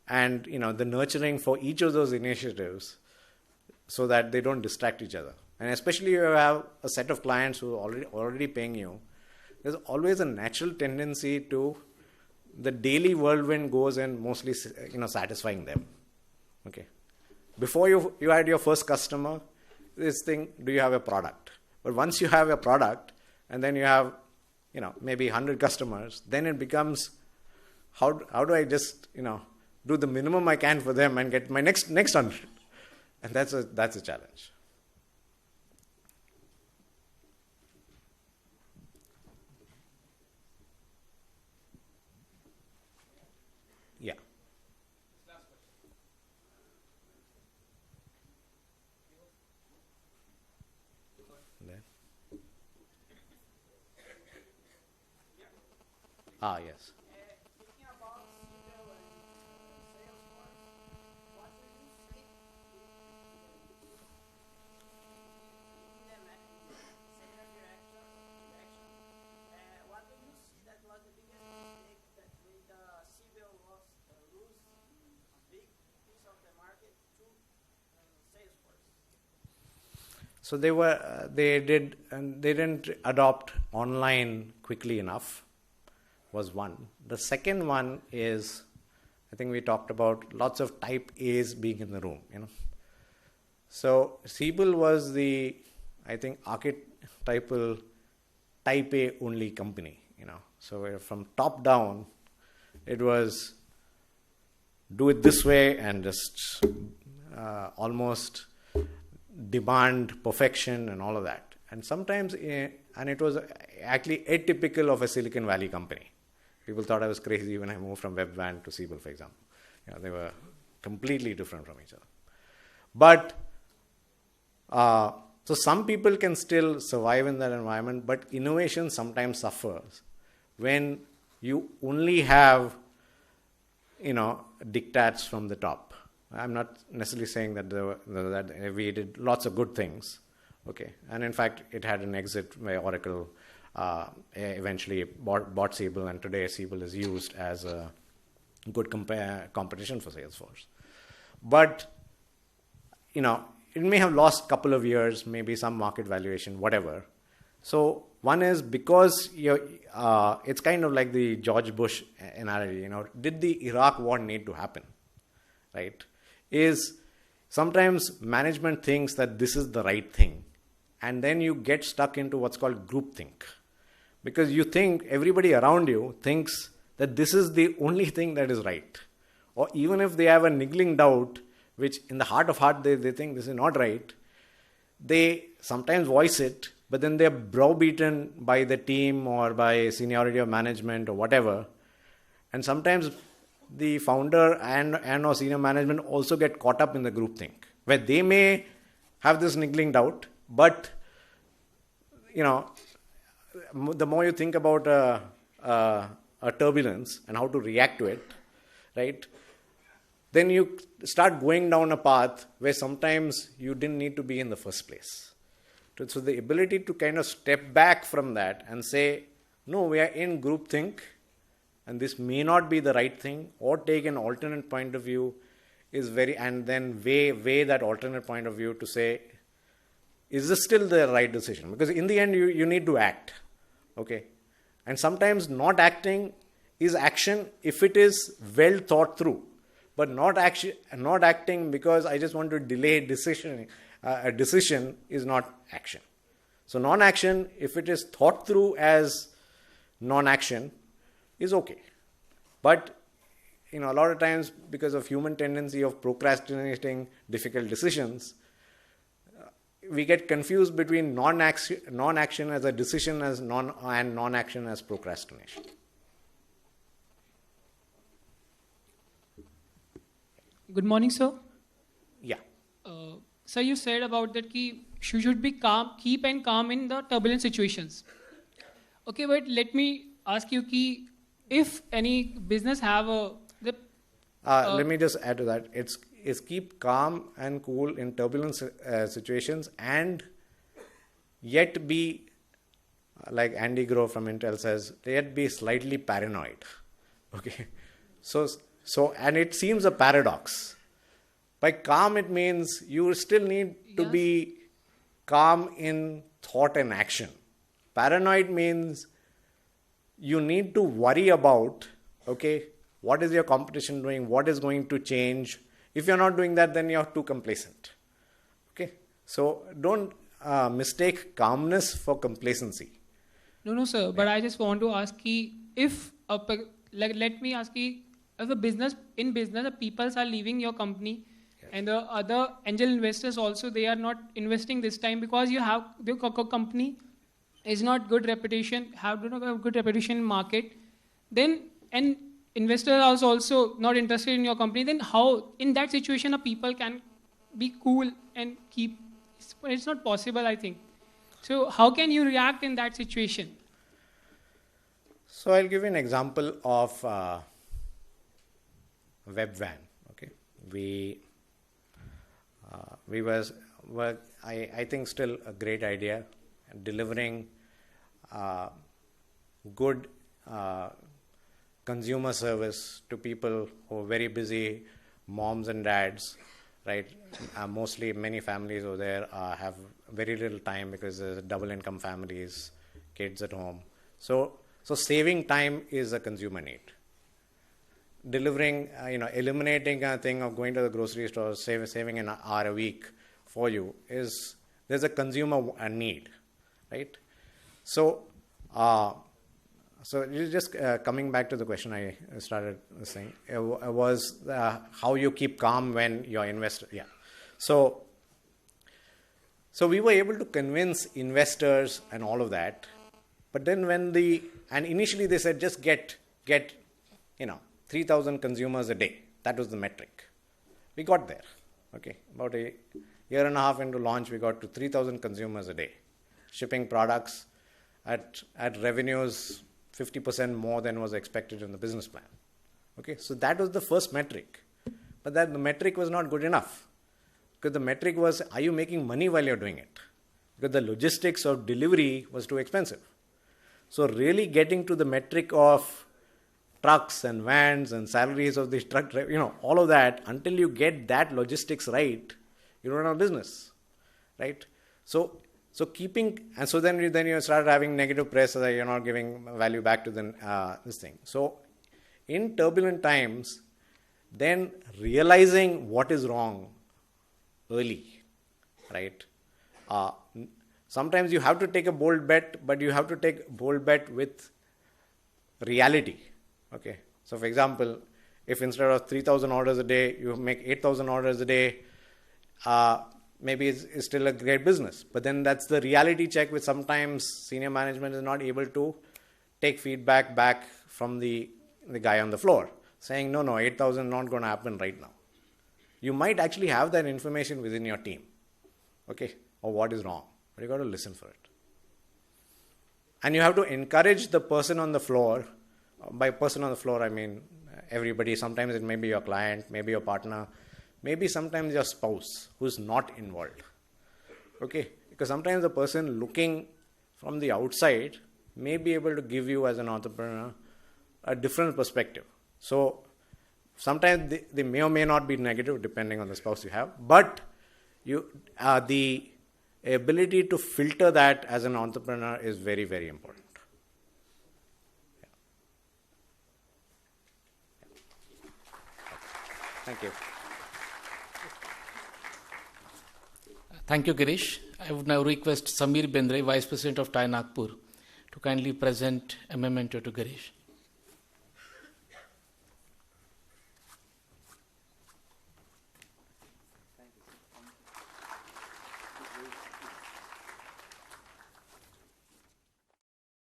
and the nurturing for each of those initiatives so that they don't distract each other. And especially if you have a set of clients who are already paying you, there's always a natural tendency to the daily whirlwind goes and mostly satisfying them. Okay. Before you had your first customer, this thing, do you have a product? But once you have a product and then you have maybe 100 customers, then it becomes how do I just do the minimum I can for them and get my next 100, and that's a challenge. Yeah. There. Yes. So they didn't adopt online quickly enough, was one. The second one is, I think we talked about lots of type A's being in the room, So Siebel was the, I think, archetypal type A only company, So from top down, it was do it this way and just almost demand perfection and all of that. And sometimes, and it was actually atypical of a Silicon Valley company. People thought I was crazy when I moved from Webvan to Siebel, for example. They were completely different from each other. But, so some people can still survive in that environment, but innovation sometimes suffers when you only have, diktats from the top. I'm not necessarily saying that we did lots of good things, okay. And in fact, it had an exit where Oracle eventually bought Siebel, and today Siebel is used as a good competition for Salesforce. But, it may have lost a couple of years, maybe some market valuation, whatever. So one is because it's kind of like the George Bush analogy, did the Iraq war need to happen, right? Is sometimes management thinks that this is the right thing, and then you get stuck into what's called groupthink, because you think everybody around you thinks that this is the only thing that is right, or even if they have a niggling doubt, which in the heart of heart they think this is not right, they sometimes voice it, but then they're browbeaten by the team or by seniority of management or whatever, and sometimes the founder and or senior management also get caught up in the groupthink, where they may have this niggling doubt, but the more you think about a turbulence and how to react to it, right, then you start going down a path where sometimes you didn't need to be in the first place. So the ability to kind of step back from that and say, no, we are in groupthink, and this may not be the right thing, or take an alternate point of view and then weigh that alternate point of view to say, is this still the right decision? Because in the end, you need to act, okay? And sometimes not acting is action if it is well thought through, but not acting because I just want to delay a decision is not action. So non-action, if it is thought through as non-action, is okay. But a lot of times, because of human tendency of procrastinating difficult decisions, we get confused between non-action as a decision and non-action as procrastination. Good morning, sir. Yeah. Sir, you said about that you should be calm, keep and calm in the turbulent situations. Okay, but let me ask you, if any business have let me just add to that. It's keep calm and cool in turbulent situations, and yet be, like Andy Grove from Intel says, yet be slightly paranoid. Okay, so So, and it seems a paradox. By calm, it means you still need to be calm in thought and action. Paranoid means you need to worry about, okay, what is your competition doing? What is going to change? If you're not doing that, then you're too complacent. Okay, so don't mistake calmness for complacency. No, sir. But I just want to ask you, if let me ask you, if in business, the people are leaving your company, and the other angel investors also, they are not investing this time because you have the company is not good reputation, do not have good reputation in market. Then and investors are also not interested in your company. Then how in that situation a people can be cool and keep? It's not possible, I think. So how can you react in that situation? So I'll give you an example of web-van. Okay, we were I think still a great idea, delivering good consumer service to people who are very busy, moms and dads, right? Mostly many families over there have very little time because there's double income families, kids at home. So saving time is a consumer need. Delivering, eliminating a thing of going to the grocery store, saving an hour a week for you there's a consumer need, right? So just coming back to the question I started saying, was how you keep calm when you're investor. Yeah. So we were able to convince investors and all of that, but then initially they said just get 3,000 consumers a day. That was the metric. We got there. Okay, about a year and a half into launch, we got to 3,000 consumers a day, shipping products at revenues 50% more than was expected in the business plan. Okay, so that was the first metric. But the metric was not good enough, because the metric was, are you making money while you're doing it? Because the logistics of delivery was too expensive. So really getting to the metric of trucks and vans and salaries of these truck drivers, all of that, until you get that logistics right, you don't have business, right? So keeping, and so then you start having negative press that you're not giving value back to this thing. So in turbulent times, then realizing what is wrong early, right? Sometimes you have to take a bold bet, but you have to take a bold bet with reality. Okay, so for example, if instead of 3,000 orders a day, you make 8,000 orders a day, maybe it's still a great business. But then that's the reality check, which sometimes senior management is not able to take feedback back from the guy on the floor, saying, no, 8,000 not going to happen right now. You might actually have that information within your team, okay, or what is wrong, but you got to listen for it. And you have to encourage the person on the floor. By person on the floor, I mean everybody. Sometimes it may be your client, maybe your partner, maybe sometimes your spouse who's not involved. Okay, because sometimes the person looking from the outside may be able to give you as an entrepreneur a different perspective. So sometimes they may or may not be negative depending on the spouse you have, but the ability to filter that as an entrepreneur is very, very important. Thank you. Thank you, Girish. I would now request Samir Bendre, Vice President of TiE Nagpur, to kindly present a memento to Girish.